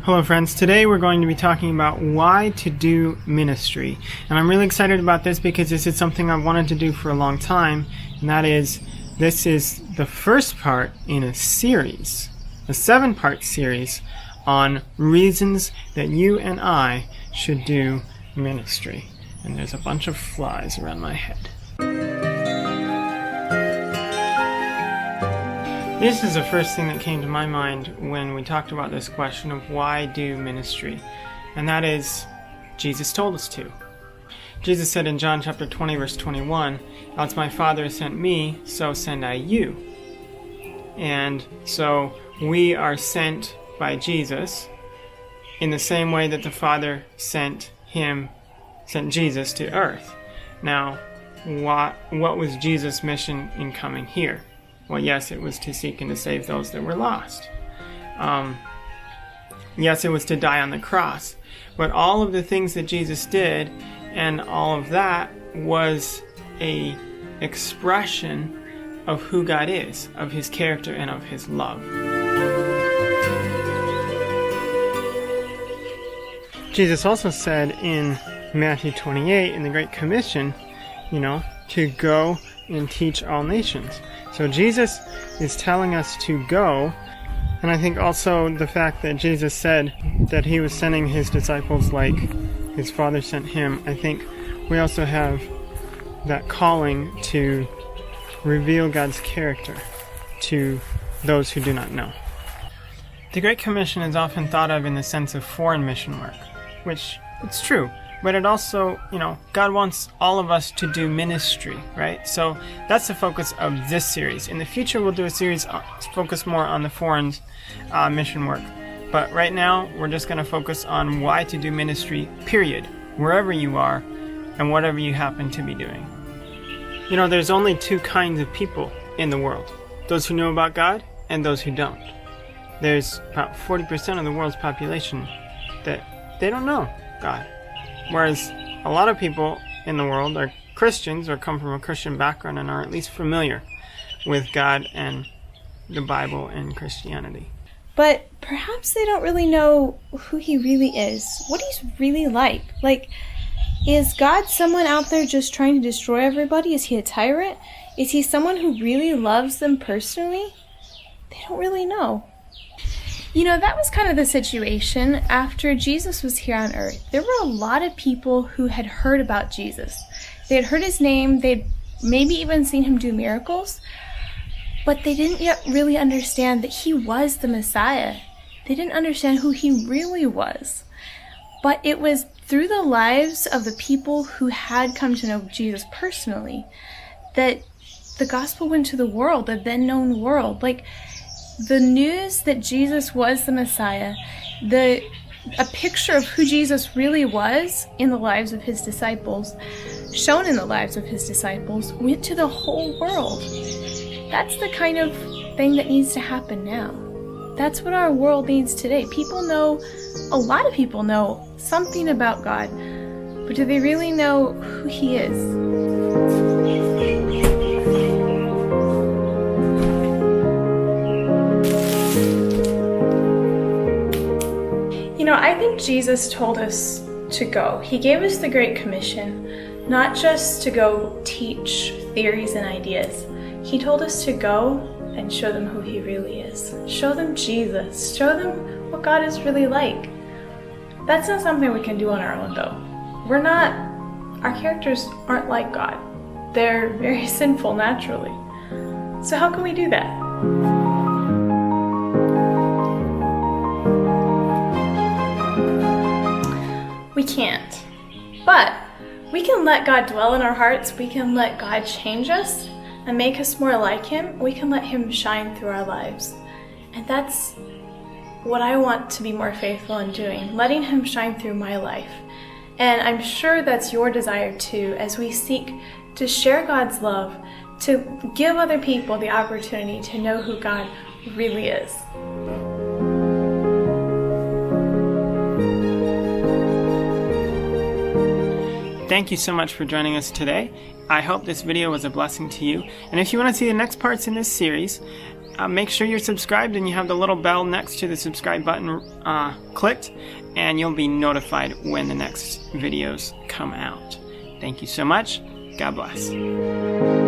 Hello friends, today we're going to be talking about why to do ministry. And I'm really excited about this because this is something I've wanted to do for a long time, and that is, this is the first part in a series, a 7-part series on reasons that you and I should do ministry. And there's a bunch of flies around my head. This is the first thing that came to my mind when we talked about this question of why do ministry, and that is, Jesus told us to. Jesus said in John chapter 20 verse 21, "As my Father sent me, so send I you." And so we are sent by Jesus in the same way that the Father sent Jesus to earth. Now, what was Jesus' mission in coming here? Well, yes, it was to seek and to save those that were lost. Yes, it was to die on the cross. But all of the things that Jesus did and all of that was a expression of who God is, of his character and of his love. Jesus also said in Matthew 28 in the Great Commission, to go and teach all nations. So Jesus is telling us to go, and I think also the fact that Jesus said that he was sending his disciples like his Father sent him, I think we also have that calling to reveal God's character to those who do not know. The Great Commission is often thought of in the sense of foreign mission work, which it's true. But it also, God wants all of us to do ministry, right? So that's the focus of this series. In the future, we'll do a series focused more on the foreign mission work. But right now, we're just going to focus on why to do ministry, period, wherever you are and whatever you happen to be doing. There's only 2 kinds of people in the world. Those who know about God and those who don't. There's about 40% of the world's population that they don't know God. Whereas a lot of people in the world are Christians or come from a Christian background and are at least familiar with God and the Bible and Christianity. But perhaps they don't really know who he really is, what he's really like. Like, is God someone out there just trying to destroy everybody? Is he a tyrant? Is he someone who really loves them personally? They don't really know. That was kind of the situation after Jesus was here on earth. There were a lot of people who had heard about Jesus. They had heard his name, they'd maybe even seen him do miracles, but they didn't yet really understand that he was the Messiah. They didn't understand who he really was. But it was through the lives of the people who had come to know Jesus personally that the gospel went to the world, the then known world. Like, the news that Jesus was the Messiah, a picture of who Jesus really was in the lives of his disciples, shown in the lives of his disciples, went to the whole world. That's the kind of thing that needs to happen now. That's what our world needs today. A lot of people know something about God, but do they really know who he is? I think Jesus told us to go. He gave us the Great Commission, not just to go teach theories and ideas. He told us to go and show them who he really is. Show them Jesus. Show them what God is really like. That's not something we can do on our own, though. Our characters aren't like God. They're very sinful naturally. So how can we do that? We can't. But we can let God dwell in our hearts. We can let God change us and make us more like him. We can let him shine through our lives. And that's what I want to be more faithful in doing, letting him shine through my life. And I'm sure that's your desire too, as we seek to share God's love, to give other people the opportunity to know who God really is. Thank you so much for joining us today. I hope this video was a blessing to you. And if you want to see the next parts in this series, make sure you're subscribed and you have the little bell next to the subscribe button clicked, and you'll be notified when the next videos come out. Thank you so much. God bless.